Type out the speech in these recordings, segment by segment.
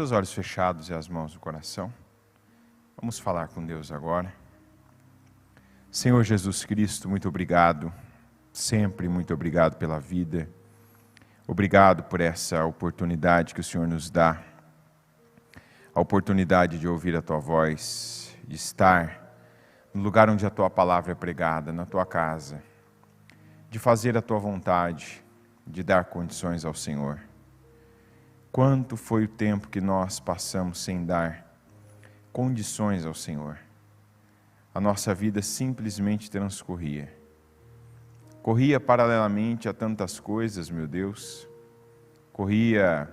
seus olhos fechados e as mãos no coração. Vamos falar com Deus agora. Senhor Jesus Cristo, muito obrigado, sempre muito obrigado pela vida. Obrigado por essa oportunidade que o Senhor nos dá, a oportunidade de ouvir a Tua voz, de estar no lugar onde a Tua palavra é pregada, na Tua casa, de fazer a Tua vontade, de dar condições ao Senhor. Quanto foi o tempo que nós passamos sem dar condições ao Senhor? A nossa vida simplesmente transcorria. Corria paralelamente a tantas coisas, meu Deus. Corria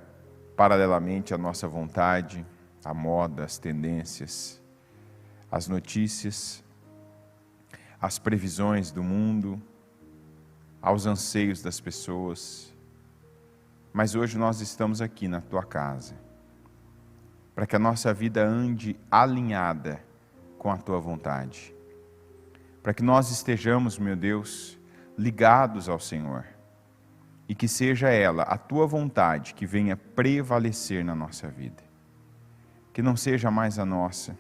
paralelamente à nossa vontade, à moda, às tendências, às notícias, às previsões do mundo, aos anseios das pessoas. Mas hoje nós estamos aqui na Tua casa, para que a nossa vida ande alinhada com a Tua vontade, para que nós estejamos, meu Deus, ligados ao Senhor, e que seja ela, a Tua vontade, que venha prevalecer na nossa vida, que não seja mais a nossa,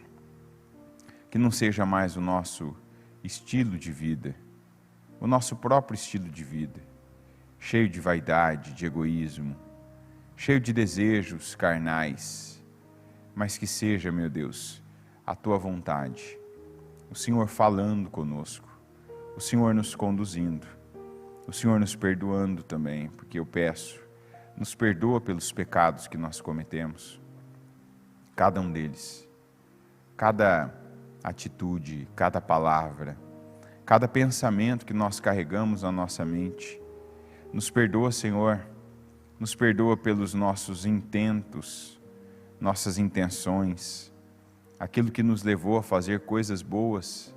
que não seja mais o nosso estilo de vida, o nosso próprio estilo de vida, cheio de vaidade, de egoísmo, cheio de desejos carnais, mas que seja, meu Deus, a Tua vontade, o Senhor falando conosco, o Senhor nos conduzindo, o Senhor nos perdoando também, porque eu peço, nos perdoa pelos pecados que nós cometemos, cada um deles, cada atitude, cada palavra, cada pensamento que nós carregamos na nossa mente. Nos perdoa, Senhor, nos perdoa pelos nossos intentos, nossas intenções, aquilo que nos levou a fazer coisas boas,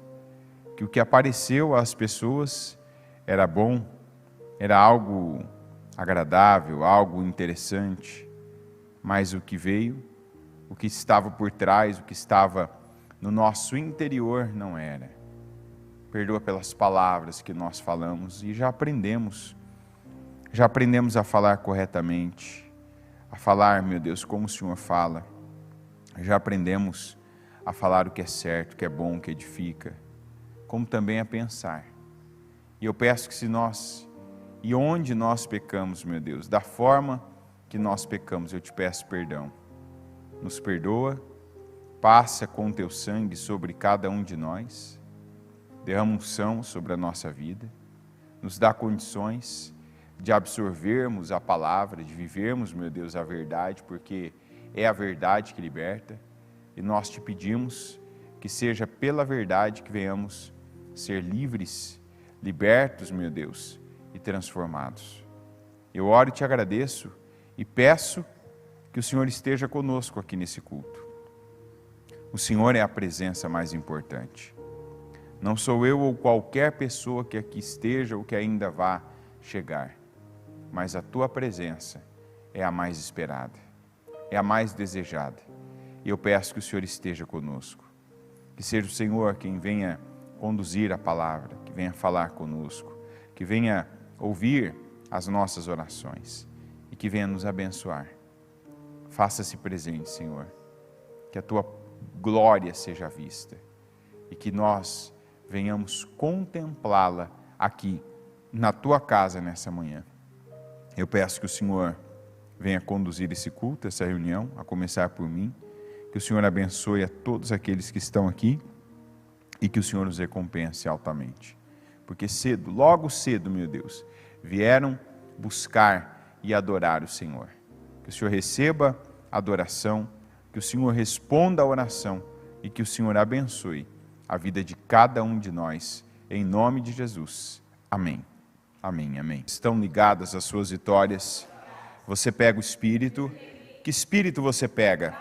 que o que apareceu às pessoas era bom, era algo agradável, algo interessante, mas o que veio, o que estava por trás, o que estava no nosso interior não era. Perdoa pelas palavras que nós falamos e já aprendemos a falar corretamente, a falar, meu Deus, como o Senhor fala. Já aprendemos a falar o que é certo, o que é bom, o que edifica, como também a pensar. E eu peço que e onde nós pecamos, meu Deus, da forma que nós pecamos, eu te peço perdão. Nos perdoa, passa com Teu sangue sobre cada um de nós, derrama unção sobre a nossa vida, nos dá condições de absorvermos a palavra, de vivermos, meu Deus, a verdade, porque é a verdade que liberta, e nós te pedimos que seja pela verdade que venhamos ser livres, libertos, meu Deus, e transformados. Eu oro e te agradeço e peço que o Senhor esteja conosco aqui nesse culto. O Senhor é a presença mais importante. Não sou eu ou qualquer pessoa que aqui esteja ou que ainda vá chegar, mas a Tua presença é a mais esperada, é a mais desejada. E eu peço que o Senhor esteja conosco, que seja o Senhor quem venha conduzir a palavra, que venha falar conosco, que venha ouvir as nossas orações e que venha nos abençoar. Faça-se presente, Senhor, que a Tua glória seja vista e que nós venhamos contemplá-la aqui na Tua casa nessa manhã. Eu peço que o Senhor venha conduzir esse culto, essa reunião, a começar por mim, que o Senhor abençoe a todos aqueles que estão aqui e que o Senhor os recompense altamente. Porque cedo, logo cedo, meu Deus, vieram buscar e adorar o Senhor. Que o Senhor receba a adoração, que o Senhor responda a oração e que o Senhor abençoe a vida de cada um de nós, em nome de Jesus. Amém. Amém, amém. Estão ligadas as suas vitórias. Você pega o Espírito. Que Espírito você pega?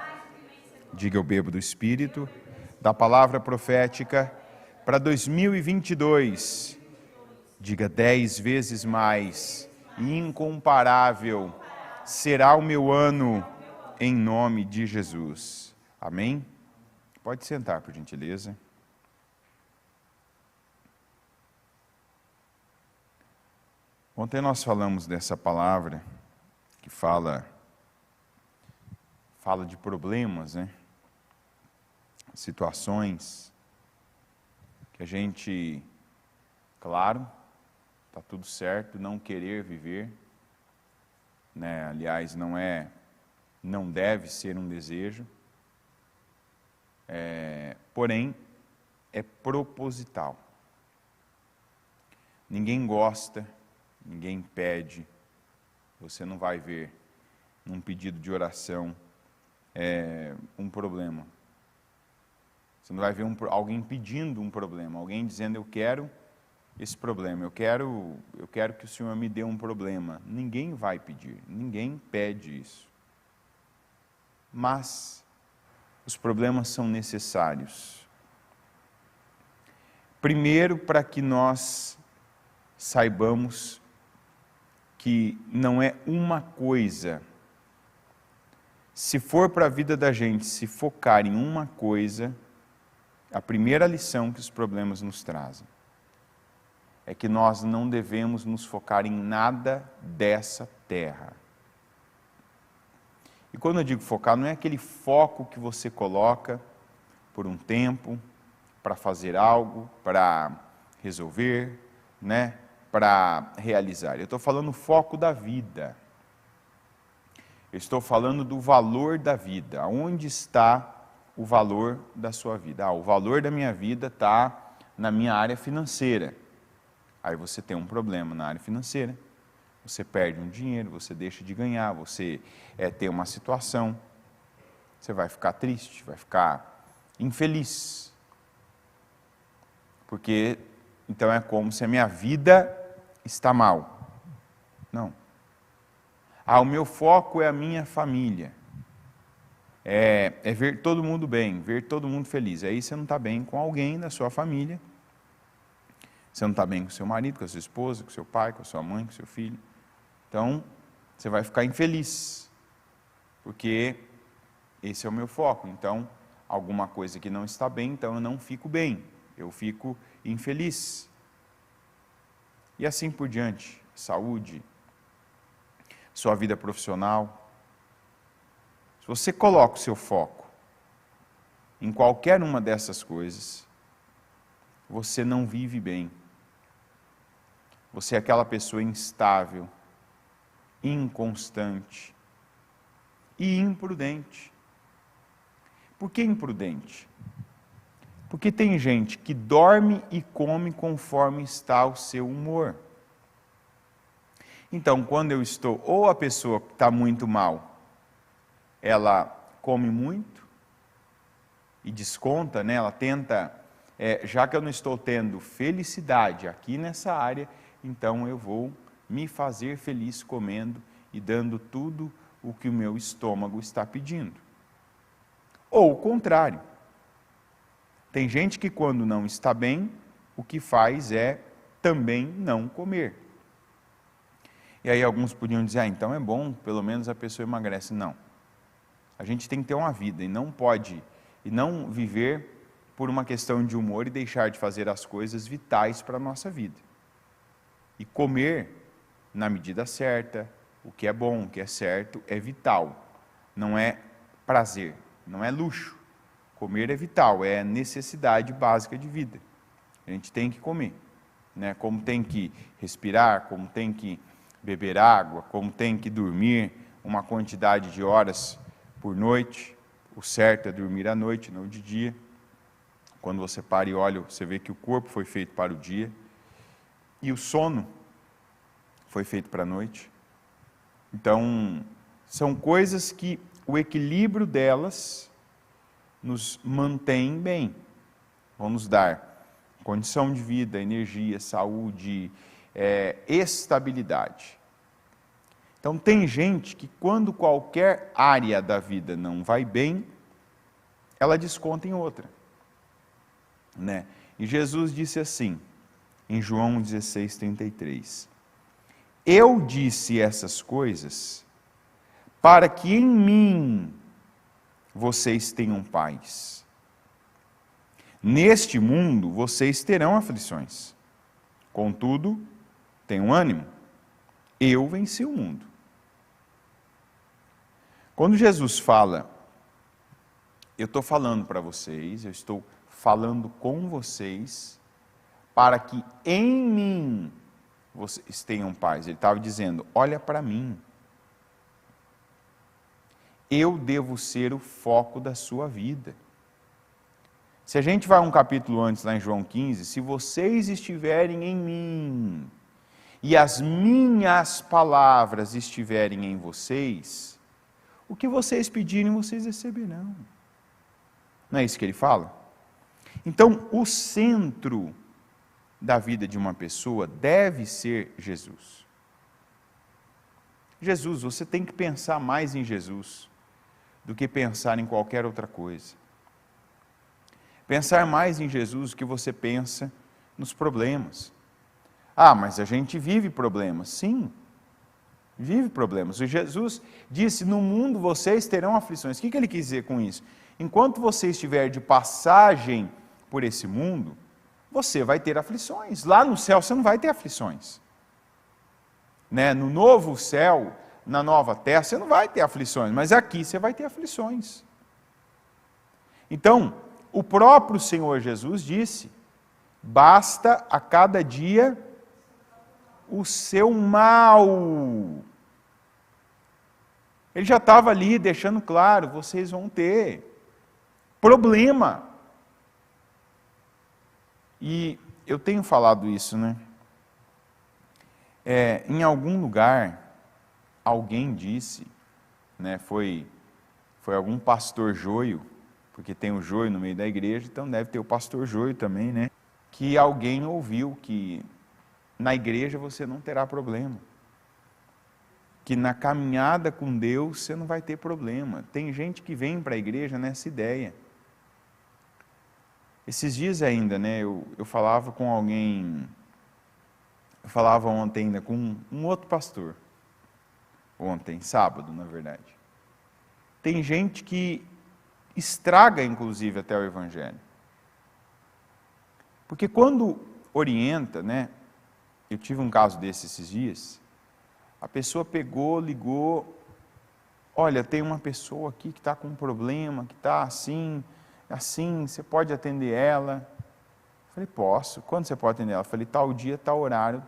Diga: eu bebo do Espírito, da palavra profética para 2022. Diga: 10 vezes mais, incomparável será o meu ano, em nome de Jesus. Amém? Pode sentar, por gentileza. Ontem nós falamos dessa palavra que fala fala de problemas, né? Situações que a gente, claro, está tudo certo, não querer viver, né? Aliás, não deve ser um desejo, porém, é proposital. Ninguém gosta, ninguém pede, você não vai ver num pedido de oração um problema. Você não vai ver alguém pedindo um problema, alguém dizendo, eu quero esse problema, eu quero que o Senhor me dê um problema. Ninguém vai pedir, ninguém pede isso. Mas os problemas são necessários. Primeiro, para que nós saibamos que não é uma coisa. Se for para a vida da gente se focar em uma coisa, a primeira lição que os problemas nos trazem é que nós não devemos nos focar em nada dessa terra. E quando eu digo focar, não é aquele foco que você coloca por um tempo para fazer algo, para resolver, né, para realizar. Eu estou falando foco da vida. Eu estou falando do valor da vida. Onde está o valor da sua vida? O valor da minha vida está na minha área financeira. Aí você tem um problema na área financeira, você perde um dinheiro, você deixa de ganhar, você tem uma situação, você vai ficar triste, vai ficar infeliz. Porque, então é como se a minha vida está mal. Não. O meu foco é a minha família. É ver todo mundo bem, ver todo mundo feliz. Aí você não está bem com alguém da sua família. Você não está bem com seu marido, com a sua esposa, com seu pai, com a sua mãe, com seu filho. Então, você vai ficar infeliz. Porque esse é o meu foco. Então, alguma coisa que não está bem, então eu não fico bem. Eu fico infeliz. E assim por diante. Saúde, sua vida profissional. Se você coloca o seu foco em qualquer uma dessas coisas, você não vive bem. Você é aquela pessoa instável, inconstante e imprudente. Por que imprudente? Porque tem gente que dorme e come conforme está o seu humor. Então, quando eu estou, ou a pessoa que está muito mal, ela come muito e desconta, né? Ela tenta, já que eu não estou tendo felicidade aqui nessa área, então eu vou me fazer feliz comendo e dando tudo o que o meu estômago está pedindo. Ou o contrário. Tem gente que quando não está bem, o que faz é também não comer. E aí alguns podiam dizer, então é bom, pelo menos a pessoa emagrece. Não. A gente tem que ter uma vida e não viver por uma questão de humor e deixar de fazer as coisas vitais para a nossa vida. E comer na medida certa, o que é bom, o que é certo, é vital. Não é prazer, não é luxo. Comer é vital, é necessidade básica de vida. A gente tem que comer, né? Como tem que respirar, como tem que beber água, como tem que dormir uma quantidade de horas por noite. O certo é dormir à noite, não de dia. Quando você para e olha, você vê que o corpo foi feito para o dia. E o sono foi feito para a noite. Então, são coisas que o equilíbrio delas nos mantém bem. Vão nos dar condição de vida, energia, saúde, estabilidade. Então, tem gente que quando qualquer área da vida não vai bem, ela desconta em outra. Né? E Jesus disse assim, em João 16:33, eu disse essas coisas para que em mim vocês tenham paz. Neste mundo vocês terão aflições. Contudo, tenham ânimo. Eu venci o mundo. Quando Jesus fala, eu estou falando para vocês, eu estou falando com vocês, para que em mim vocês tenham paz. Ele estava dizendo, olha para mim. Eu devo ser o foco da sua vida. Se a gente vai um capítulo antes, lá em João 15, se vocês estiverem em mim, e as minhas palavras estiverem em vocês, o que vocês pedirem, vocês receberão. Não é isso que ele fala? Então, o centro da vida de uma pessoa deve ser Jesus. Jesus, você tem que pensar mais em Jesus do que pensar em qualquer outra coisa. Pensar mais em Jesus do que você pensa nos problemas. Ah, mas a gente vive problemas. Sim, vive problemas. E Jesus disse, no mundo vocês terão aflições. O que ele quis dizer com isso? Enquanto você estiver de passagem por esse mundo, você vai ter aflições. Lá no céu você não vai ter aflições. Né? No novo céu, na nova terra, você não vai ter aflições, mas aqui você vai ter aflições. Então, o próprio Senhor Jesus disse, basta a cada dia o seu mal. Ele já estava ali deixando claro, vocês vão ter problema. E eu tenho falado isso, né? Em algum lugar, alguém disse, né, foi algum pastor joio, porque tem o joio no meio da igreja, então deve ter o pastor joio também, né? Que alguém ouviu que na igreja você não terá problema. Que na caminhada com Deus você não vai ter problema. Tem gente que vem para a igreja nessa ideia. Esses dias ainda, né, eu falava com alguém, eu falava ontem ainda com um outro pastor, ontem, sábado, na verdade. Tem gente que estraga, inclusive, até o Evangelho. Porque quando orienta, né, eu tive um caso desse esses dias, a pessoa pegou, ligou, olha, tem uma pessoa aqui que está com um problema, que está assim, você pode atender ela? Eu falei, posso. Quando você pode atender ela? Eu falei, tal dia, tal horário,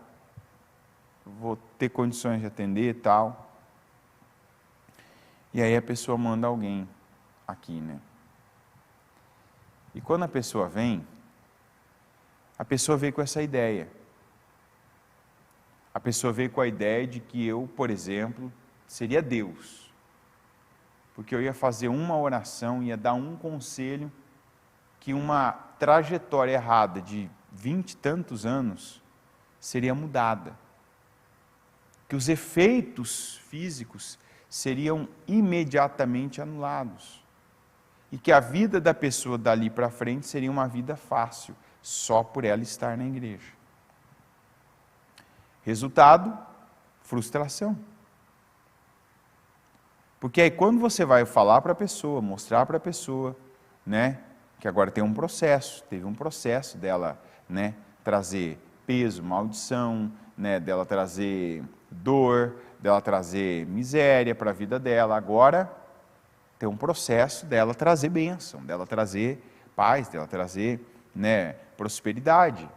vou ter condições de atender e tal. E aí a pessoa manda alguém aqui, né? E quando a pessoa veio com essa ideia. A pessoa veio com a ideia de que eu, por exemplo, seria Deus. Porque eu ia fazer uma oração, ia dar um conselho, que uma trajetória errada de 20 e tantos anos seria mudada. Que os efeitos físicos seriam imediatamente anulados. E que a vida da pessoa dali para frente seria uma vida fácil, só por ela estar na igreja. Resultado, frustração. Porque aí quando você vai falar para a pessoa, mostrar para a pessoa, né, que agora tem um processo, teve um processo dela, né, trazer peso, maldição, né, dela trazer dor, dela trazer miséria para a vida dela, agora tem um processo dela trazer bênção, dela trazer paz, dela trazer, né, prosperidade.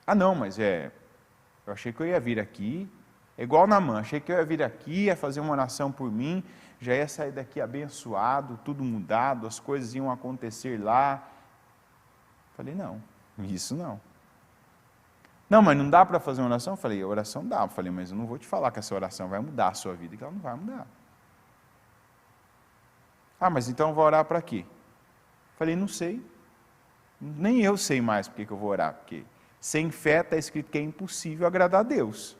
Ah não, mas eu achei que eu ia vir aqui, é igual Naamã, achei que eu ia vir aqui, ia fazer uma oração por mim, já ia sair daqui abençoado, tudo mudado, as coisas iam acontecer lá. Falei, não, isso não. Não, mas não dá para fazer uma oração? Falei, a oração dá. Falei, mas eu não vou te falar que essa oração vai mudar a sua vida, que ela não vai mudar. Ah, mas então eu vou orar para quê? Falei, não sei. Nem eu sei mais por que eu vou orar, porque sem fé está escrito que é impossível agradar a Deus.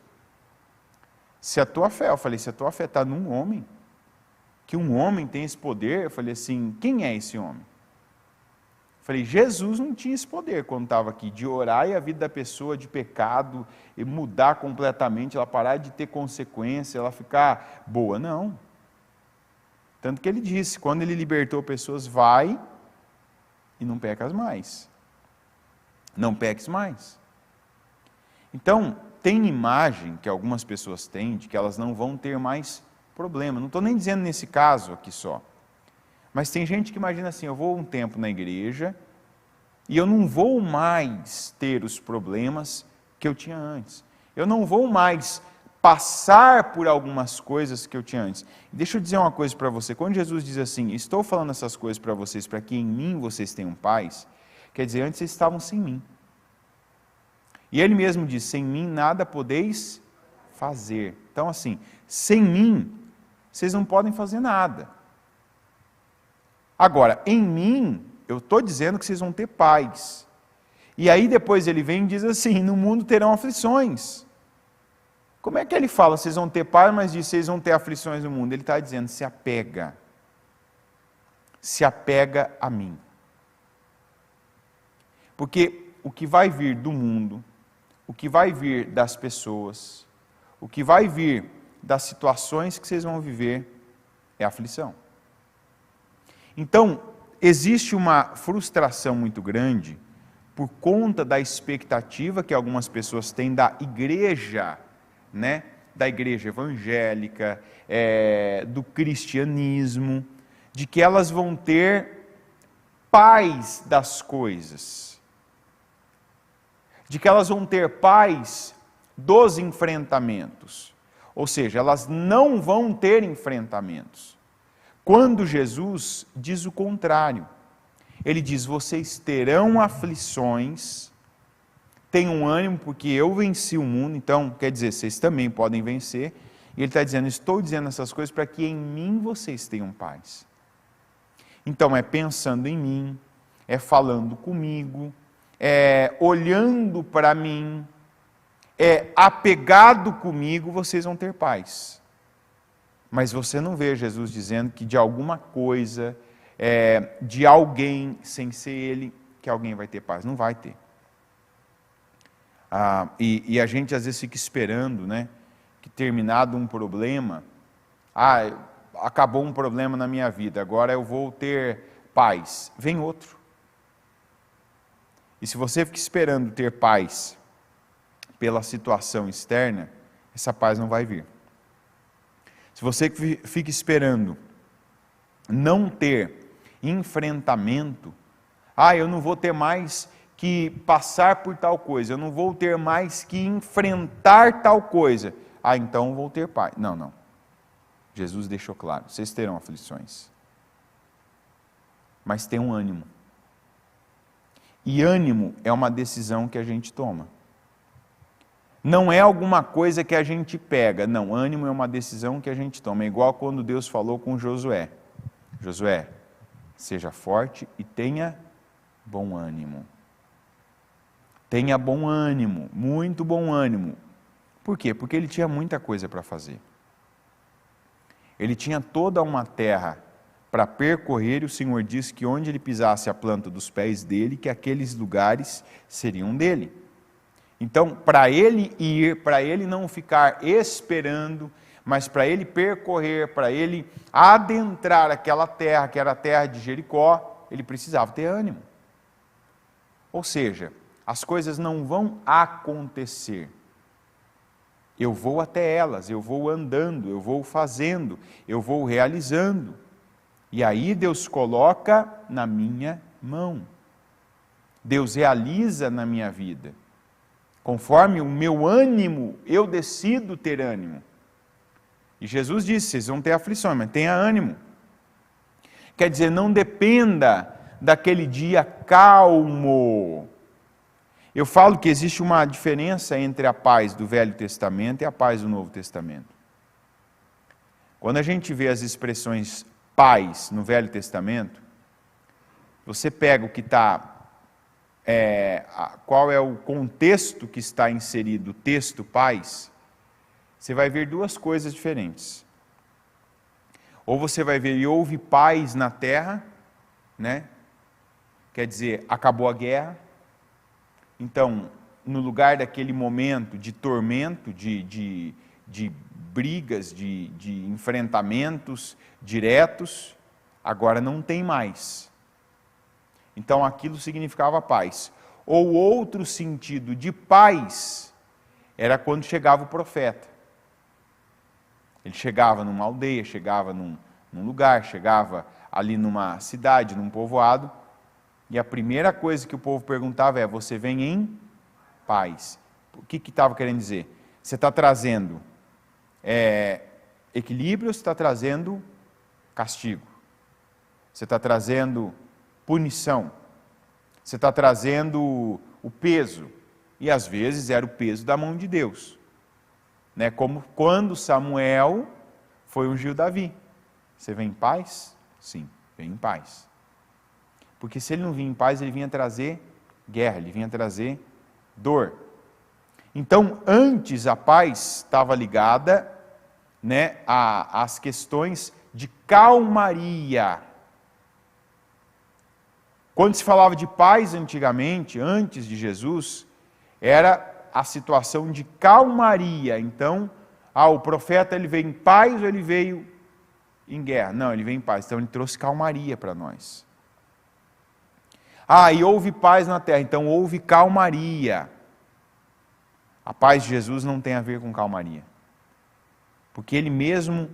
Se a tua fé, eu falei, se a tua fé está num homem, que um homem tem esse poder, eu falei assim, quem é esse homem? Eu falei, Jesus não tinha esse poder quando estava aqui, de orar e a vida da pessoa de pecado, e mudar completamente, ela parar de ter consequência, ela ficar boa, não. Tanto que ele disse, quando ele libertou pessoas, vai e não pecas mais. Não peques mais. Então, tem imagem que algumas pessoas têm de que elas não vão ter mais problema. Não estou nem dizendo nesse caso aqui só. Mas tem gente que imagina assim, eu vou um tempo na igreja e eu não vou mais ter os problemas que eu tinha antes. Eu não vou mais passar por algumas coisas que eu tinha antes. Deixa eu dizer uma coisa para você. Quando Jesus diz assim, estou falando essas coisas para vocês, para que em mim vocês tenham paz, quer dizer, antes vocês estavam sem mim. E ele mesmo diz, sem mim nada podeis fazer. Então assim, sem mim, vocês não podem fazer nada. Agora, em mim, eu estou dizendo que vocês vão ter paz. E aí depois ele vem e diz assim, no mundo terão aflições. Como é que ele fala, vocês vão ter paz, mas diz, vocês vão ter aflições no mundo? Ele está dizendo, se apega a mim. Porque o que vai vir do mundo, o que vai vir das pessoas, o que vai vir das situações que vocês vão viver, é aflição. Então, existe uma frustração muito grande por conta da expectativa que algumas pessoas têm da igreja, né? Da igreja evangélica, do cristianismo, de que elas vão ter paz das coisas, de que elas vão ter paz dos enfrentamentos, ou seja, elas não vão ter enfrentamentos. Quando Jesus diz o contrário, ele diz, vocês terão aflições, tenham ânimo porque eu venci o mundo, então quer dizer, vocês também podem vencer, e ele está dizendo, estou dizendo essas coisas para que em mim vocês tenham paz. Então é pensando em mim, é falando comigo, é olhando para mim, é apegado comigo, vocês vão ter paz. Mas você não vê Jesus dizendo que de alguma coisa, de alguém, sem ser ele, que alguém vai ter paz. Não vai ter. E a gente às vezes fica esperando, né, que terminado um problema, acabou um problema na minha vida, agora eu vou ter paz. Vem outro. E se você fica esperando ter paz pela situação externa, essa paz não vai vir. Se você fica esperando não ter enfrentamento, eu não vou ter mais que passar por tal coisa, eu não vou ter mais que enfrentar tal coisa, então vou ter paz. Não. Jesus deixou claro, vocês terão aflições. Mas tenham ânimo. E ânimo é uma decisão que a gente toma. Não é alguma coisa que a gente pega, não, ânimo é uma decisão que a gente toma, é igual quando Deus falou com Josué. Josué, seja forte e tenha bom ânimo. Tenha bom ânimo, muito bom ânimo. Por quê? Porque ele tinha muita coisa para fazer. Ele tinha toda uma terra para percorrer, e o Senhor disse que onde ele pisasse a planta dos pés dele, que aqueles lugares seriam dele. Então, para ele ir, para ele não ficar esperando, mas para ele percorrer, para ele adentrar aquela terra, que era a terra de Jericó, ele precisava ter ânimo. Ou seja, as coisas não vão acontecer. Eu vou até elas, eu vou andando, eu vou fazendo, eu vou realizando. E aí Deus coloca na minha mão. Deus realiza na minha vida. Conforme o meu ânimo, eu decido ter ânimo. E Jesus disse, vocês vão ter aflições, mas tenha ânimo. Quer dizer, não dependa daquele dia calmo. Eu falo que existe uma diferença entre a paz do Velho Testamento e a paz do Novo Testamento. Quando a gente vê as expressões paz no Velho Testamento, você pega o que está... qual é o contexto que está inserido o texto paz, você vai ver duas coisas diferentes. Ou você vai ver, e houve paz na terra, né? Quer dizer, acabou a guerra. Então, no lugar daquele momento de tormento, de brigas, de enfrentamentos diretos, agora não tem mais. Então aquilo significava paz. Ou outro sentido de paz era quando chegava o profeta. Ele chegava numa aldeia, chegava num lugar, chegava ali numa cidade, num povoado, e a primeira coisa que o povo perguntava é: você vem em paz? O que estava querendo dizer? Você está trazendo equilíbrio ou você está trazendo castigo? Você está trazendo punição? Você está trazendo o peso? E às vezes era o peso da mão de Deus. Né? Como quando Samuel foi ungir Davi. Você vem em paz? Sim, vem em paz. Porque se ele não vinha em paz, ele vinha trazer guerra, ele vinha trazer dor. Então, antes a paz estava ligada, né, às questões de calmaria. Quando se falava de paz antigamente, antes de Jesus, era a situação de calmaria. Então, o profeta ele veio em paz ou ele veio em guerra? Não, ele veio em paz. Então ele trouxe calmaria para nós. E houve paz na terra, então houve calmaria. A paz de Jesus não tem a ver com calmaria. Porque ele mesmo,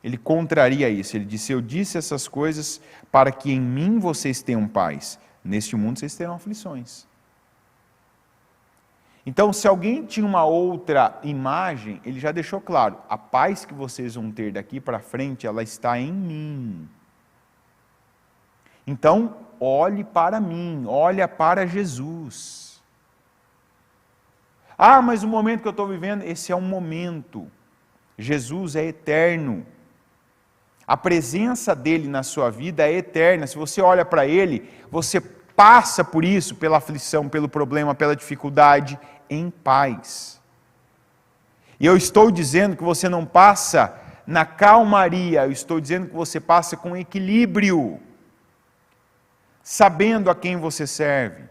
ele contraria isso. Ele disse: eu disse essas coisas para que em mim vocês tenham paz. Neste mundo vocês terão aflições. Então, se alguém tinha uma outra imagem, ele já deixou claro: a paz que vocês vão ter daqui para frente, ela está em mim. Então, olhe para mim, olha para Jesus. Mas o momento que eu estou vivendo, esse é um momento. Jesus é eterno. A presença dele na sua vida é eterna. Se você olha para ele, você passa por isso, pela aflição, pelo problema, pela dificuldade, em paz. E eu estou dizendo que você não passa na calmaria, eu estou dizendo que você passa com equilíbrio, sabendo a quem você serve,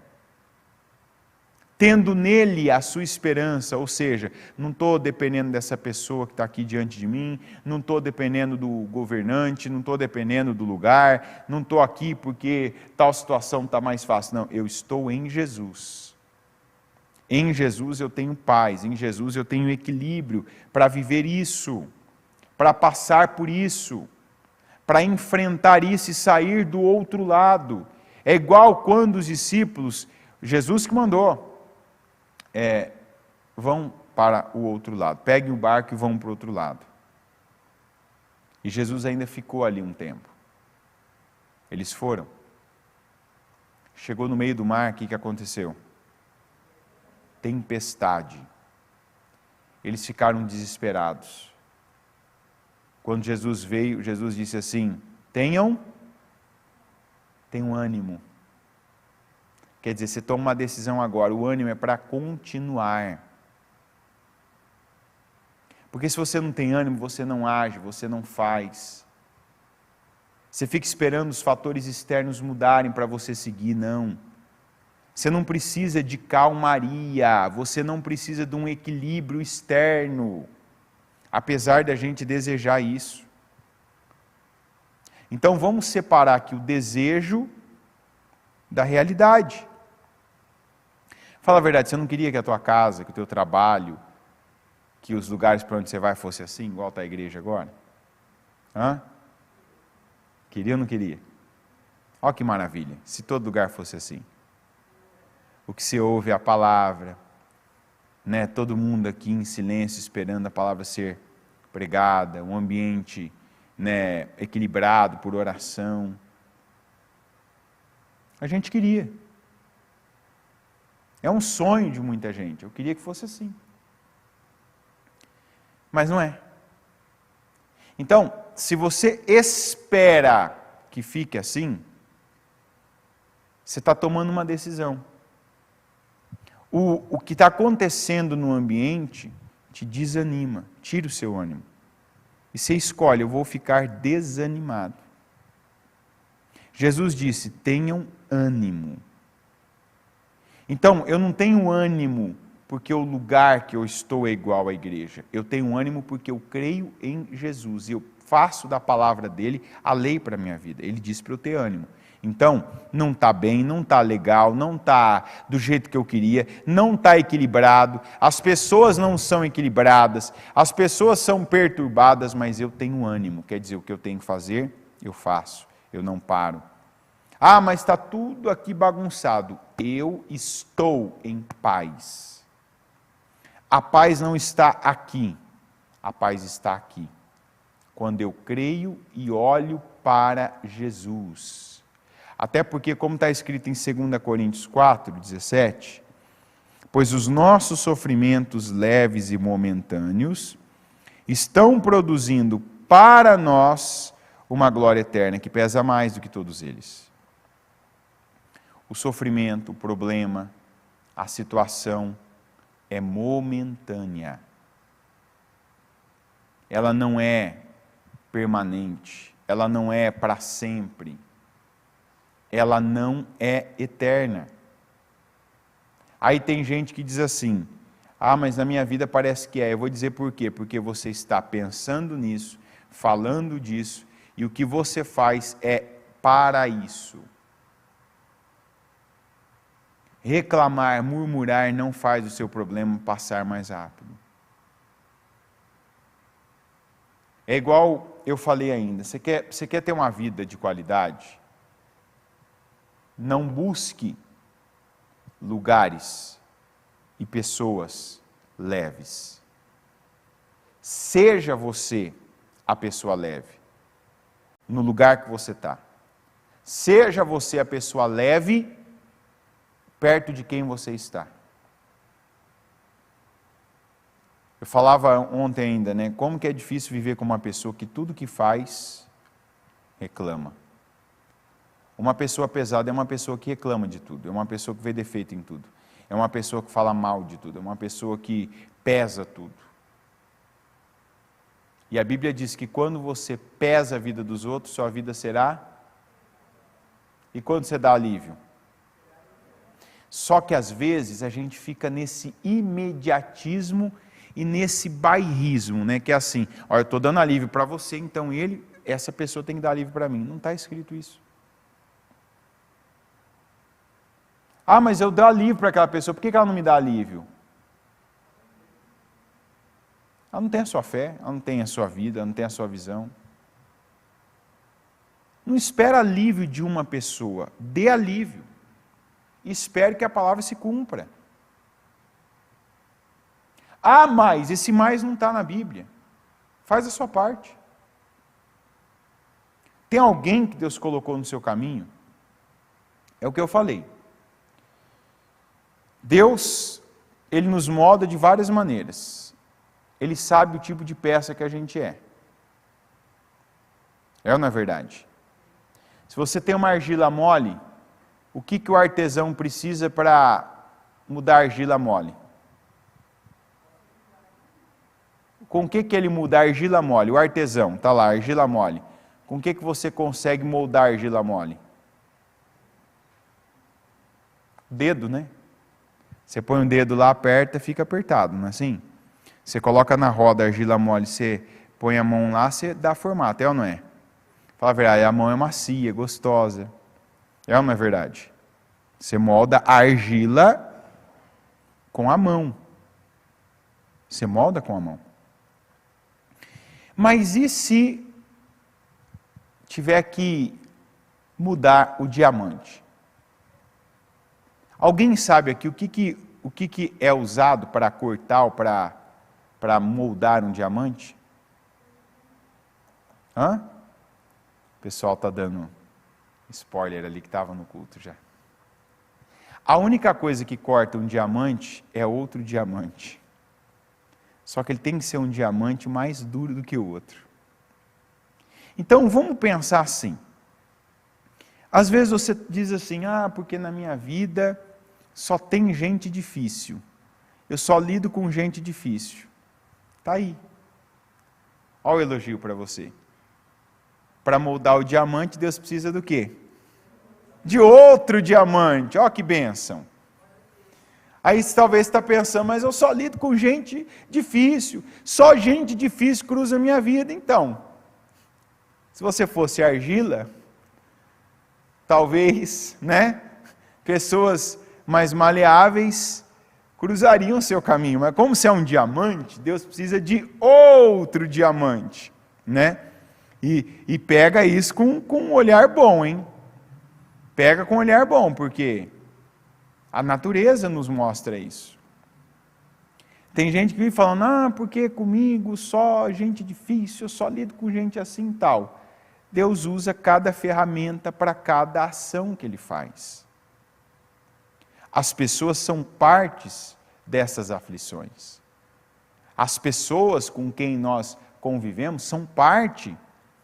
tendo nele a sua esperança, ou seja, não estou dependendo dessa pessoa que está aqui diante de mim, não estou dependendo do governante, não estou dependendo do lugar, não estou aqui porque tal situação está mais fácil. Não, eu estou em Jesus. Em Jesus eu tenho paz, em Jesus eu tenho equilíbrio para viver isso, para passar por isso, para enfrentar isso e sair do outro lado. É igual quando os discípulos, Jesus que mandou, vão para o outro lado, peguem o barco e vão para o outro lado. E Jesus ainda ficou ali um tempo. Eles foram. Chegou no meio do mar, o que aconteceu? Tempestade. Eles ficaram desesperados. Quando Jesus veio, Jesus disse assim: tenham ânimo. Quer dizer, você toma uma decisão agora, o ânimo é para continuar. Porque se você não tem ânimo, você não age, você não faz. Você fica esperando os fatores externos mudarem para você seguir, não. Você não precisa de calmaria, você não precisa de um equilíbrio externo, apesar da gente desejar isso. Então vamos separar aqui o desejo da realidade. Fala a verdade, você não queria que a tua casa, que o teu trabalho, que os lugares para onde você vai fosse assim, igual está a igreja agora? Queria ou não queria? Olha que maravilha, se todo lugar fosse assim. O que se ouve é a palavra, né? Todo mundo aqui em silêncio esperando a palavra ser pregada, um ambiente, né, equilibrado por oração. A gente queria. É um sonho de muita gente. Eu queria que fosse assim. Mas não é. Então, se você espera que fique assim, você está tomando uma decisão. O que está acontecendo no ambiente te desanima, tira o seu ânimo. E você escolhe: eu vou ficar desanimado. Jesus disse: tenham ânimo. Então, eu não tenho ânimo porque o lugar que eu estou é igual à igreja. Eu tenho ânimo porque eu creio em Jesus. E eu faço da palavra dele a lei para a minha vida. Ele disse para eu ter ânimo. Então, não está bem, não está legal, não está do jeito que eu queria, não está equilibrado, as pessoas não são equilibradas, as pessoas são perturbadas, mas eu tenho ânimo, quer dizer, o que eu tenho que fazer, eu faço, eu não paro. Ah, mas está tudo aqui bagunçado, eu estou em paz. A paz não está aqui, a paz está aqui. Quando eu creio e olho para Jesus. Até porque, como está escrito em 2 Coríntios 4, 17, pois os nossos sofrimentos leves e momentâneos estão produzindo para nós uma glória eterna que pesa mais do que todos eles. O sofrimento, o problema, a situação é momentânea. Ela não é permanente, ela não é para sempre. Ela não é eterna. Aí tem gente que diz assim, ah, mas na minha vida parece que é. Eu vou dizer por quê? Porque você está pensando nisso, falando disso, e o que você faz é para isso. Reclamar, murmurar não faz o seu problema passar mais rápido. É igual eu falei ainda, você quer ter uma vida de qualidade? Não busque lugares e pessoas leves. Seja você a pessoa leve, no lugar que você está. Seja você a pessoa leve, perto de quem você está. Eu falava ontem ainda, né? Como que é difícil viver com uma pessoa que tudo que faz, reclama. Uma pessoa pesada é uma pessoa que reclama de tudo, é uma pessoa que vê defeito em tudo, é uma pessoa que fala mal de tudo, é uma pessoa que pesa tudo. E a Bíblia diz que quando você pesa a vida dos outros, sua vida será... E quando você dá alívio? Só que às vezes a gente fica nesse imediatismo e nesse bairrismo, né? Que é assim, olha, eu estou dando alívio para você, então essa pessoa tem que dar alívio para mim. Não está escrito isso. Ah, mas eu dou alívio para aquela pessoa, por que ela não me dá alívio? Ela não tem a sua fé, ela não tem a sua vida, ela não tem a sua visão. Não espera alívio de uma pessoa, dê alívio. E espere que a palavra se cumpra. Ah, mas esse mais não está na Bíblia. Faz a sua parte. Tem alguém que Deus colocou no seu caminho? É o que eu falei. Deus, Ele nos molda de várias maneiras. Ele sabe o tipo de peça que a gente é. É ou não é verdade? Se você tem uma argila mole, o que o artesão precisa para mudar a argila mole? Com o que ele muda a argila mole? O artesão, está lá, argila mole. Com o que você consegue moldar a argila mole? Dedo, né? Você põe o dedo lá, aperta, fica apertado, não é assim? Você coloca na roda a argila mole, você põe a mão lá, você dá formato, é ou não é? Fala a verdade, a mão é macia, gostosa. É ou não é verdade? Você molda a argila com a mão. Você molda com a mão. Mas e se tiver que mudar o diamante? Alguém sabe aqui o que é usado para cortar ou para moldar um diamante? Hã? O pessoal está dando spoiler ali que estava no culto já. A única coisa que corta um diamante é outro diamante. Só que ele tem que ser um diamante mais duro do que o outro. Então vamos pensar assim. Às vezes você diz assim, porque na minha vida só tem gente difícil. Eu só lido com gente difícil. Está aí. Olha o elogio para você. Para moldar o diamante, Deus precisa do quê? De outro diamante. Olha que bênção. Aí talvez você está pensando, mas eu só lido com gente difícil. Só gente difícil cruza a minha vida. Então, se você fosse argila, talvez, né? Pessoas mais maleáveis cruzariam o seu caminho, mas como você é um diamante, Deus precisa de outro diamante, né? E pega isso com um olhar bom, hein? Pega com um olhar bom, porque a natureza nos mostra isso. Tem gente que vive falando, porque comigo só gente difícil, eu só lido com gente assim e tal. Deus usa cada ferramenta para cada ação que Ele faz. As pessoas são partes dessas aflições. As pessoas com quem nós convivemos são parte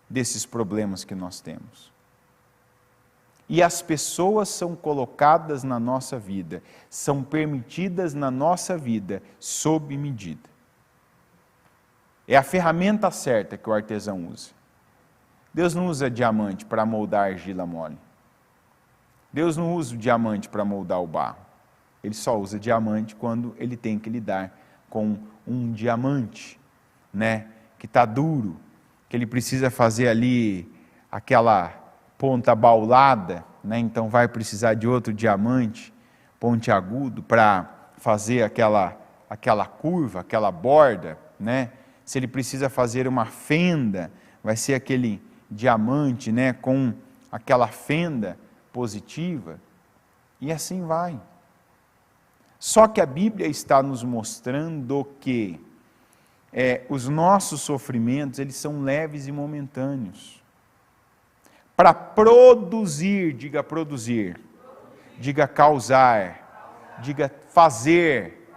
desses problemas que nós temos. E as pessoas são colocadas na nossa vida, são permitidas na nossa vida, sob medida. É a ferramenta certa que o artesão usa. Deus não usa diamante para moldar argila mole. Deus não usa o diamante para moldar o barro. Ele só usa diamante quando ele tem que lidar com um diamante, né, que está duro, que ele precisa fazer ali aquela ponta baulada, né, então vai precisar de outro diamante pontiagudo para fazer aquela curva, aquela borda, né? Se ele precisa fazer uma fenda, vai ser aquele diamante, né, com aquela fenda positiva, e assim vai. Só que a Bíblia está nos mostrando que os nossos sofrimentos, eles são leves e momentâneos. Para produzir, diga causar, diga fazer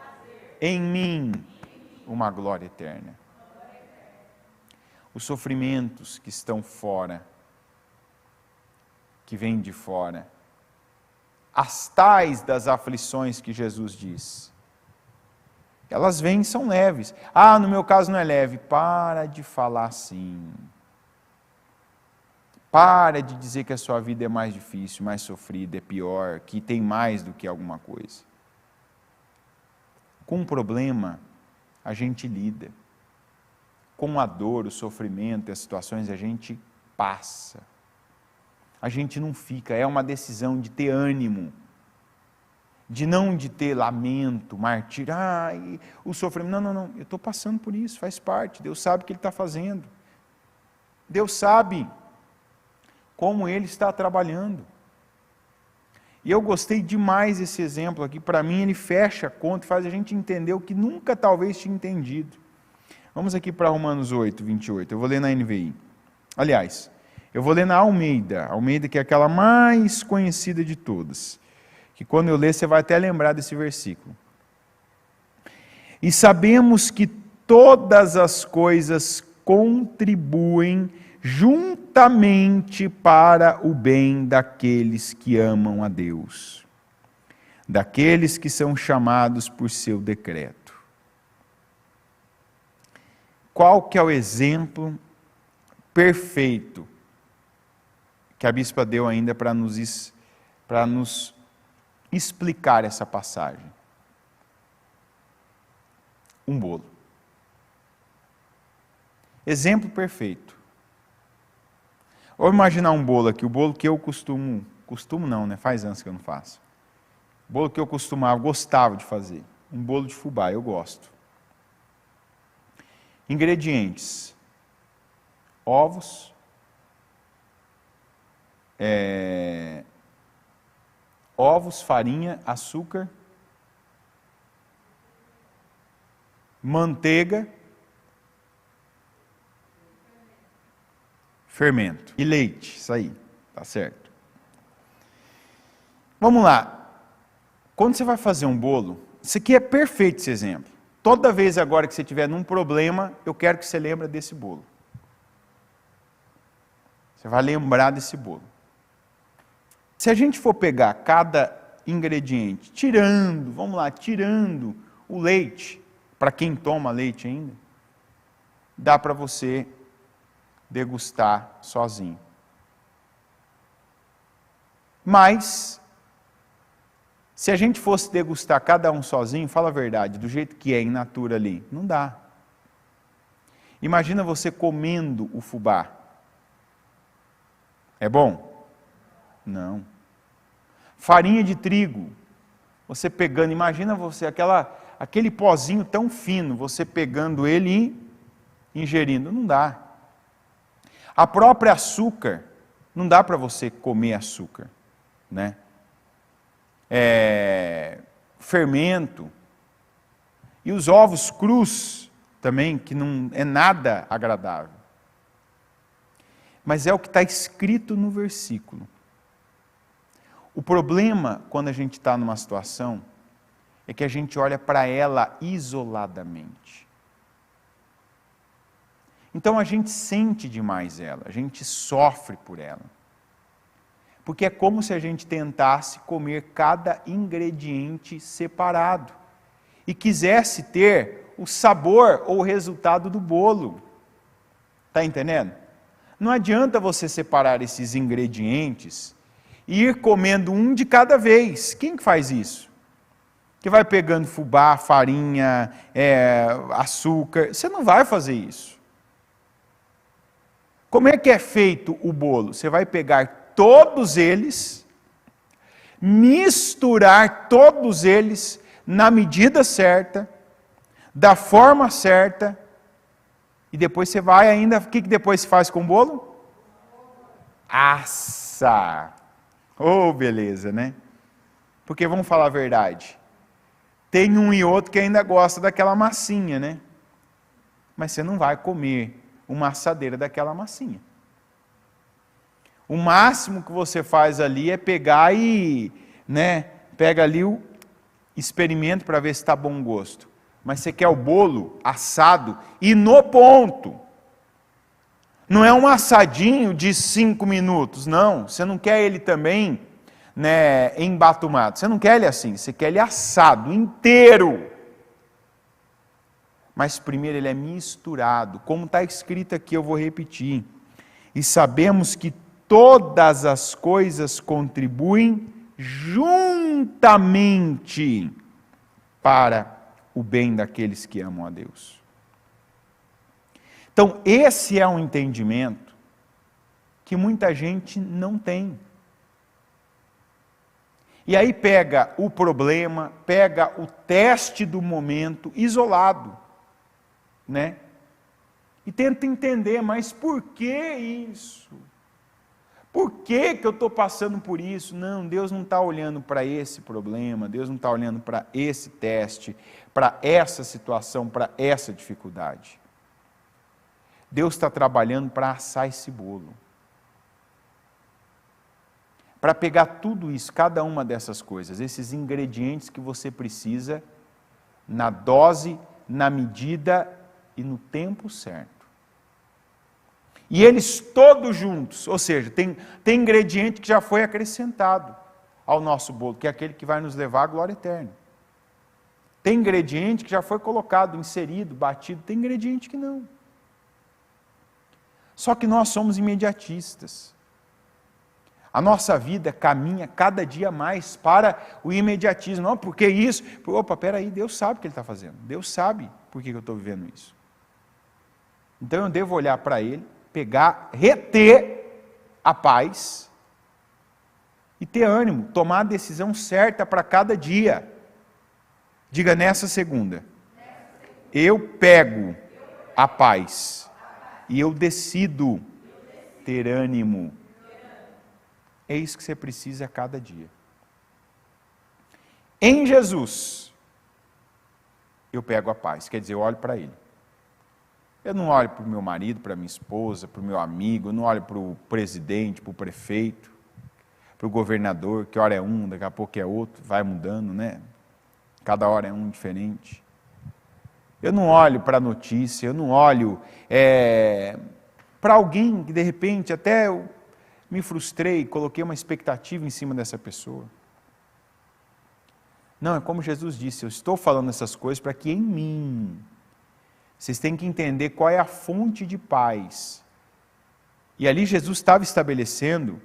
em mim uma glória eterna. Os sofrimentos que estão fora, que vêm de fora, as tais das aflições que Jesus diz, elas vêm e são leves. No meu caso não é leve. Para de falar assim. Para de dizer que a sua vida é mais difícil, mais sofrida, é pior, que tem mais do que alguma coisa. Com um problema, a gente lida. Com a dor, o sofrimento, as situações, a gente passa. A gente não fica, é uma decisão de ter ânimo, de ter lamento, martírio, o sofrimento, não, eu estou passando por isso, faz parte, Deus sabe o que Ele está fazendo, Deus sabe como Ele está trabalhando. E eu gostei demais desse exemplo aqui, para mim ele fecha a conta e faz a gente entender o que nunca talvez tinha entendido. Vamos aqui para Romanos 8, 28, eu vou ler na NVI. Aliás, eu vou ler na Almeida que é aquela mais conhecida de todas, que quando eu ler você vai até lembrar desse versículo. E sabemos que todas as coisas contribuem juntamente para o bem daqueles que amam a Deus, daqueles que são chamados por seu decreto. Qual que é o exemplo perfeito que a bispa deu ainda para nos explicar essa passagem? Um bolo. Exemplo perfeito. Vou imaginar um bolo aqui, o bolo que eu costumo não, né? Faz anos que eu não faço. O bolo que eu gostava de fazer. Um bolo de fubá, eu gosto. Ingredientes: ovos, farinha, açúcar, manteiga, fermento e leite, isso aí, tá certo. Vamos lá, quando você vai fazer um bolo, isso aqui é perfeito esse exemplo. Toda vez agora que você tiver num problema, eu quero que você lembre desse bolo. Você vai lembrar desse bolo. Se a gente for pegar cada ingrediente, tirando o leite, para quem toma leite ainda, dá para você degustar sozinho. Mas, se a gente fosse degustar cada um sozinho, fala a verdade, do jeito que é in natura ali, não dá. Imagina você comendo o fubá. É bom? Não. Farinha de trigo, você pegando, imagina você, aquele pozinho tão fino, você pegando ele e ingerindo, não dá. A própria açúcar, não dá para você comer açúcar, né? Fermento, e os ovos crus também, que não é nada agradável. Mas é o que está escrito no versículo. O problema, quando a gente está numa situação, é que a gente olha para ela isoladamente. Então a gente sente demais ela, a gente sofre por ela. Porque é como se a gente tentasse comer cada ingrediente separado e quisesse ter o sabor ou o resultado do bolo. Está entendendo? Não adianta você separar esses ingredientes e ir comendo um de cada vez. Quem que faz isso? Que vai pegando fubá, farinha, açúcar. Você não vai fazer isso. Como é que é feito o bolo? Você vai pegar todos eles, misturar todos eles na medida certa, da forma certa, e depois você vai ainda... O que depois se faz com o bolo? Assa! Oh, beleza, né? Porque vamos falar a verdade. Tem um e outro que ainda gosta daquela massinha, né? Mas você não vai comer uma assadeira daquela massinha. O máximo que você faz ali é pegar e, pega ali o experimento para ver se está bom gosto. Mas você quer o bolo assado e no ponto. Não é um assadinho de 5 minutos, não. Você não quer ele também, embatumado. Você não quer ele assim, você quer ele assado, inteiro. Mas primeiro ele é misturado. Como está escrito aqui, eu vou repetir. E sabemos que todas as coisas contribuem juntamente para o bem daqueles que amam a Deus. Então, esse é um entendimento que muita gente não tem. E aí pega o problema, pega o teste do momento isolado, e tenta entender, mas por que isso? Por que eu estou passando por isso? Não, Deus não está olhando para esse problema, Deus não está olhando para esse teste, para essa situação, para essa dificuldade. Deus está trabalhando para assar esse bolo. Para pegar tudo isso, cada uma dessas coisas, esses ingredientes que você precisa, na dose, na medida e no tempo certo. E eles todos juntos, ou seja, tem ingrediente que já foi acrescentado ao nosso bolo, que é aquele que vai nos levar à glória eterna. Tem ingrediente que já foi colocado, inserido, batido, tem ingrediente que não. Só que nós somos imediatistas. A nossa vida caminha cada dia mais para o imediatismo. Não, por que isso? Opa, peraí, Deus sabe o que Ele está fazendo. Deus sabe por que eu estou vivendo isso. Então eu devo olhar para Ele, pegar, reter a paz e ter ânimo, tomar a decisão certa para cada dia. Diga nessa segunda, eu pego a paz e eu decido ter ânimo. É isso que você precisa a cada dia. Em Jesus, eu pego a paz, quer dizer, eu olho para Ele. Eu não olho para o meu marido, para a minha esposa, para o meu amigo, eu não olho para o presidente, para o prefeito, para o governador, que hora é um, daqui a pouco é outro, vai mudando, Cada hora é um diferente. Eu não olho para a notícia, eu não olho para alguém que de repente até eu me frustrei, coloquei uma expectativa em cima dessa pessoa. Não, é como Jesus disse, eu estou falando essas coisas para que em mim vocês têm que entender qual é a fonte de paz. E ali Jesus estava estabelecendo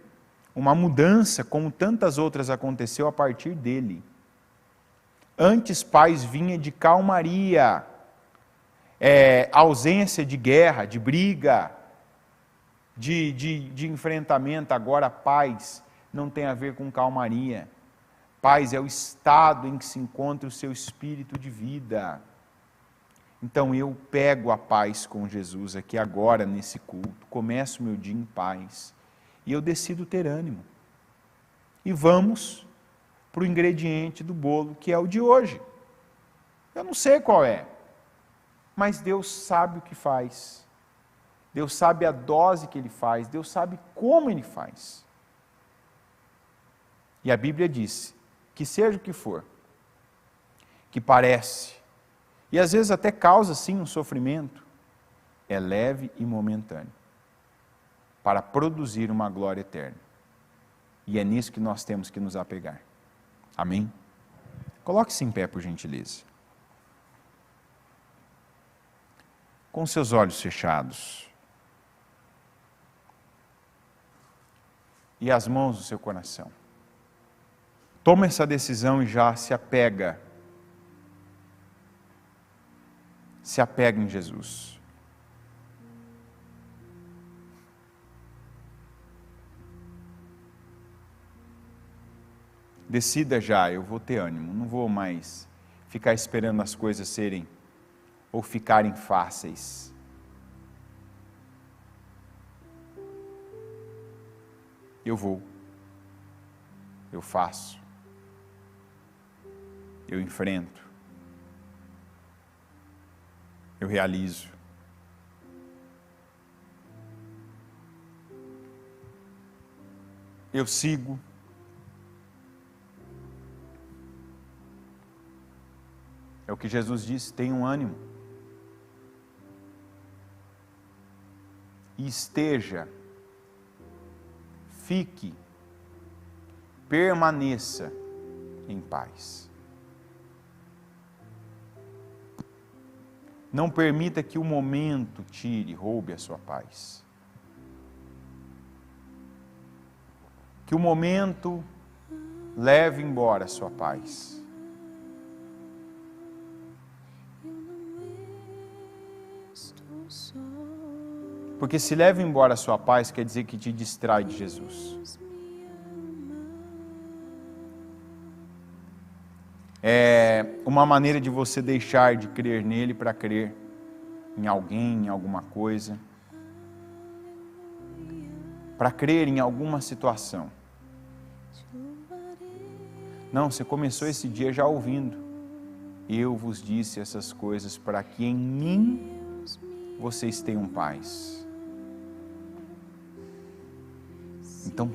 uma mudança, como tantas outras aconteceu a partir dele. Antes paz vinha de calmaria, ausência de guerra, de briga, de enfrentamento, agora paz não tem a ver com calmaria. Paz é o estado em que se encontra o seu espírito de vida. Então eu pego a paz com Jesus aqui agora nesse culto, começo o meu dia em paz e eu decido ter ânimo. E vamos para o ingrediente do bolo que é o de hoje. Eu não sei qual é, mas Deus sabe o que faz. Deus sabe a dose que Ele faz, Deus sabe como Ele faz. E a Bíblia diz que seja o que for, que parece, e às vezes até causa sim um sofrimento, é leve e momentâneo, para produzir uma glória eterna. E é nisso que nós temos que nos apegar. Amém? Coloque-se em pé, por gentileza. Com seus olhos fechados. E as mãos no seu coração. Toma essa decisão e já se apega. Se apega em Jesus. Decida já, eu vou ter ânimo, não vou mais ficar esperando as coisas serem ou ficarem fáceis. Eu vou, eu faço, eu enfrento, eu realizo. Eu sigo. É o que Jesus disse, tenham ânimo. E esteja, fique, permaneça em paz. Não permita que o momento tire, roube a sua paz. Que o momento leve embora a sua paz. Porque se leva embora a sua paz, quer dizer que te distrai de Jesus. É uma maneira de você deixar de crer nele para crer em alguém, em alguma coisa. Para crer em alguma situação. Não, você começou esse dia já ouvindo. Eu vos disse essas coisas para que em mim vocês tenham paz. Então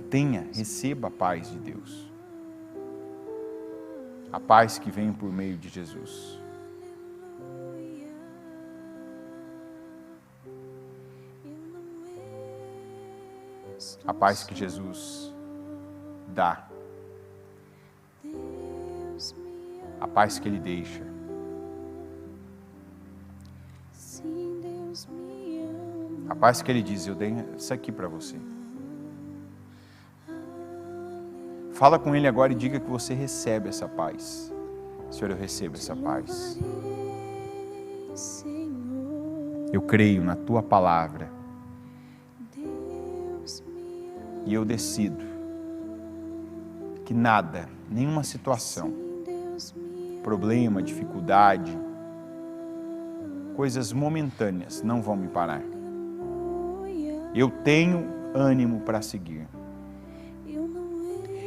receba a paz de Deus. A paz que vem por meio de Jesus. A paz que Jesus dá. A paz que Ele deixa. A paz que Ele diz, eu dei isso aqui para você. Fala com Ele agora e diga que você recebe essa paz. Senhor, eu recebo essa paz. Eu creio na Tua palavra. E eu decido que nada, nenhuma situação, problema, dificuldade, coisas momentâneas não vão me parar. Eu tenho ânimo para seguir.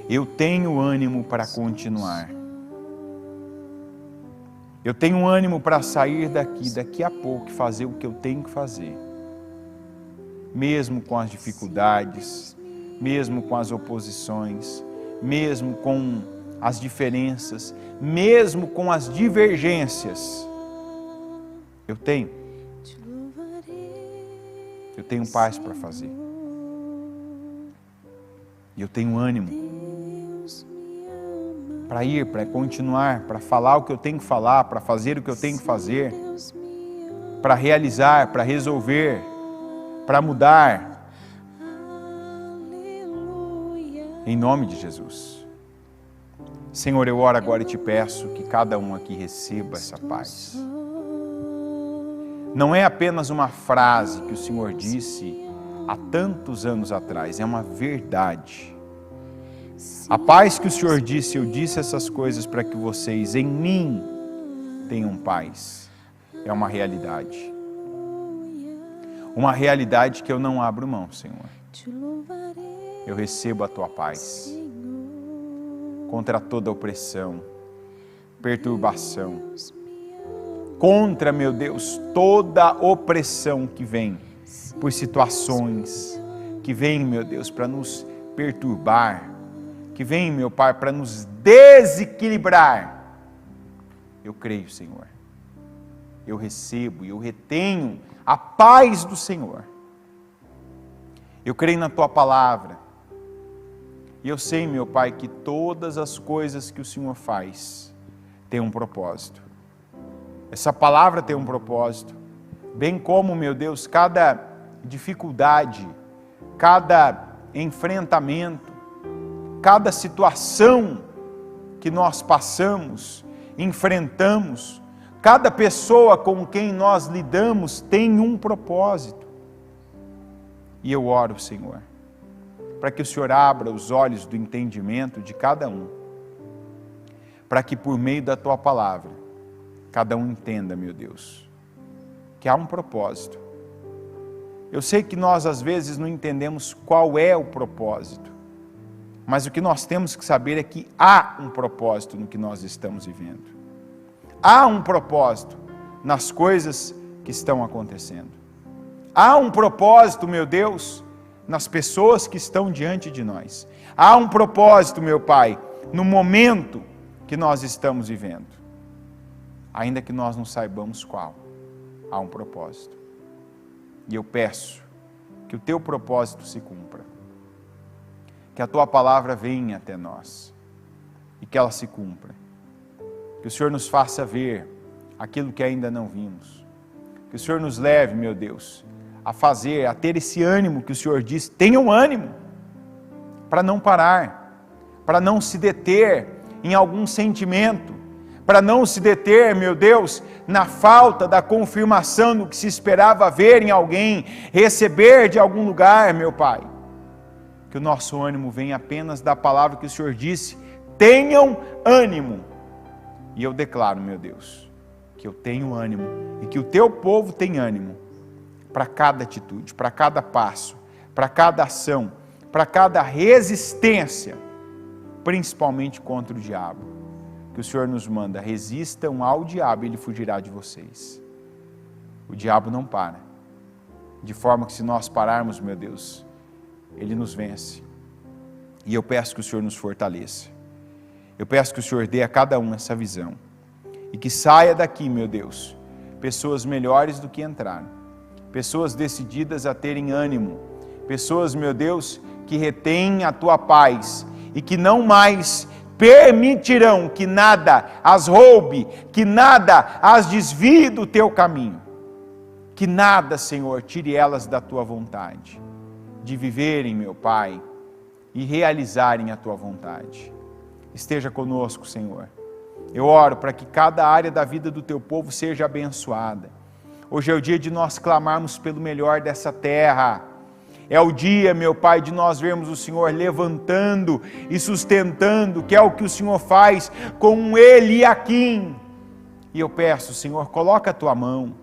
Eu tenho ânimo para continuar. Eu tenho ânimo para sair daqui a pouco, e fazer o que eu tenho que fazer. Mesmo com as dificuldades, mesmo com as oposições, mesmo com as diferenças, mesmo com as divergências. Eu tenho paz para fazer. E eu tenho ânimo para ir, para continuar, para falar o que eu tenho que falar, para fazer o que eu tenho que fazer, para realizar, para resolver, para mudar. Em nome de Jesus. Senhor, eu oro agora e te peço que cada um aqui receba essa paz. Não é apenas uma frase que o Senhor disse há tantos anos atrás, é uma verdade. A paz que o Senhor disse, eu disse essas coisas para que vocês em mim tenham paz. É uma realidade. Uma realidade que eu não abro mão, Senhor. Eu recebo a tua paz contra toda opressão, perturbação, contra, meu Deus, toda opressão que vem por situações, que vem, meu Deus, para nos perturbar, que vem, meu Pai, para nos desequilibrar. Eu creio, Senhor. Eu recebo e eu retenho a paz do Senhor. Eu creio na tua palavra. E eu sei, meu Pai, que todas as coisas que o Senhor faz têm um propósito. Essa palavra tem um propósito. Bem como, meu Deus, cada dificuldade, cada enfrentamento, cada situação que nós passamos, enfrentamos, cada pessoa com quem nós lidamos tem um propósito. E eu oro, Senhor, para que o Senhor abra os olhos do entendimento de cada um, para que por meio da tua palavra, cada um entenda, meu Deus, que há um propósito. Eu sei que nós às vezes não entendemos qual é o propósito, mas o que nós temos que saber é que há um propósito no que nós estamos vivendo. Há um propósito nas coisas que estão acontecendo. Há um propósito, meu Deus, nas pessoas que estão diante de nós. Há um propósito, meu Pai, no momento que nós estamos vivendo. Ainda que nós não saibamos qual, há um propósito. E eu peço que o teu propósito se cumpra. Que a tua palavra venha até nós e que ela se cumpra. Que o Senhor nos faça ver aquilo que ainda não vimos. Que o Senhor nos leve, meu Deus, a ter esse ânimo que o Senhor diz. Tenham ânimo para não parar, para não se deter em algum sentimento, para não se deter, meu Deus, na falta da confirmação do que se esperava ver em alguém, receber de algum lugar, meu Pai. Que o nosso ânimo venha apenas da palavra que o Senhor disse. Tenham ânimo. E eu declaro, meu Deus, que eu tenho ânimo e que o teu povo tem ânimo para cada atitude, para cada passo, para cada ação, para cada resistência, principalmente contra o diabo. Que o Senhor nos manda, resistam ao diabo e ele fugirá de vocês. O diabo não para, de forma que se nós pararmos, meu Deus, ele nos vence. E eu peço que o Senhor nos fortaleça. Eu peço que o Senhor dê a cada um essa visão. E que saia daqui, meu Deus, pessoas melhores do que entraram. Pessoas decididas a terem ânimo. Pessoas, meu Deus, que retêm a tua paz. E que não mais permitirão que nada as roube, que nada as desvie do teu caminho. Que nada, Senhor, tire elas da tua vontade. De viverem, meu Pai, e realizarem a tua vontade. Esteja conosco, Senhor. Eu oro para que cada área da vida do teu povo seja abençoada. Hoje é o dia de nós clamarmos pelo melhor dessa terra. É o dia, meu Pai, de nós vermos o Senhor levantando e sustentando, que é o que o Senhor faz com Eliaquim. E eu peço, Senhor, coloca a tua mão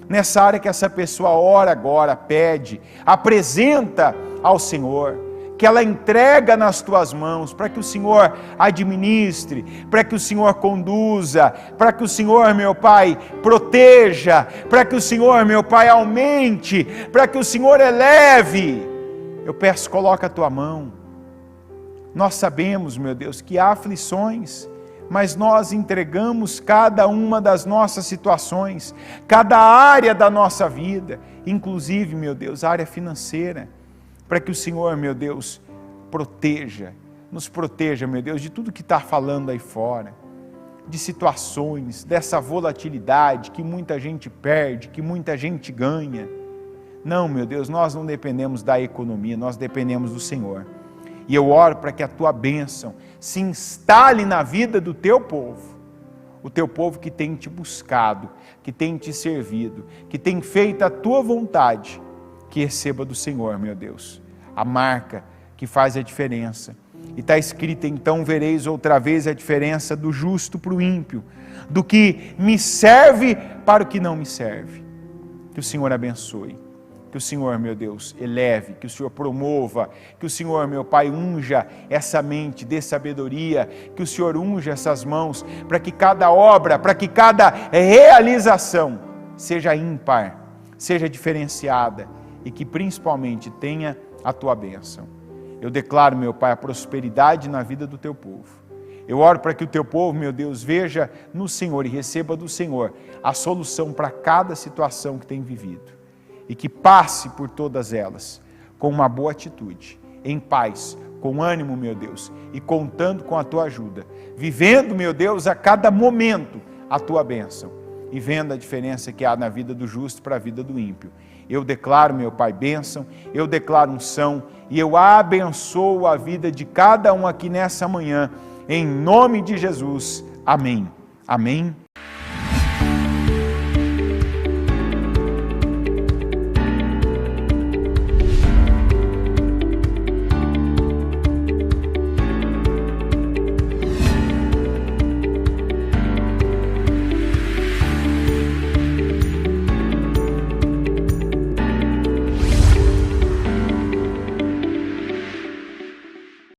nessa área que essa pessoa ora agora, pede, apresenta ao Senhor, que ela entrega nas tuas mãos, para que o Senhor administre, para que o Senhor conduza, para que o Senhor, meu Pai, proteja, para que o Senhor, meu Pai, aumente, para que o Senhor eleve. Eu peço, coloca a tua mão. Nós sabemos, meu Deus, que há aflições, mas nós entregamos cada uma das nossas situações, cada área da nossa vida, inclusive, meu Deus, a área financeira, para que o Senhor, meu Deus, nos proteja, meu Deus, de tudo que está falando aí fora, de situações, dessa volatilidade que muita gente perde, que muita gente ganha. Não, meu Deus, nós não dependemos da economia, nós dependemos do Senhor. E eu oro para que a tua bênção se instale na vida do teu povo, o teu povo que tem te buscado, que tem te servido, que tem feito a tua vontade, que receba do Senhor, meu Deus, a marca que faz a diferença, E está escrito, então vereis outra vez a diferença do justo para o ímpio, do que me serve para o que não me serve. Que o Senhor abençoe, que o Senhor, meu Deus, eleve, que o Senhor promova, que o Senhor, meu Pai, unja essa mente, dê sabedoria, que o Senhor unja essas mãos, para que cada obra, para que cada realização seja ímpar, seja diferenciada e que principalmente tenha a Tua bênção. Eu declaro, meu Pai, a prosperidade na vida do Teu povo. Eu oro para que o Teu povo, meu Deus, veja no Senhor e receba do Senhor a solução para cada situação que tem vivido. E que passe por todas elas com uma boa atitude, em paz, com ânimo, meu Deus, e contando com a Tua ajuda. Vivendo, meu Deus, a cada momento a Tua bênção. E vendo a diferença que há na vida do justo para a vida do ímpio. Eu declaro, meu Pai, bênção, eu declaro unção, e eu abençoo a vida de cada um aqui nessa manhã, em nome de Jesus. Amém. Amém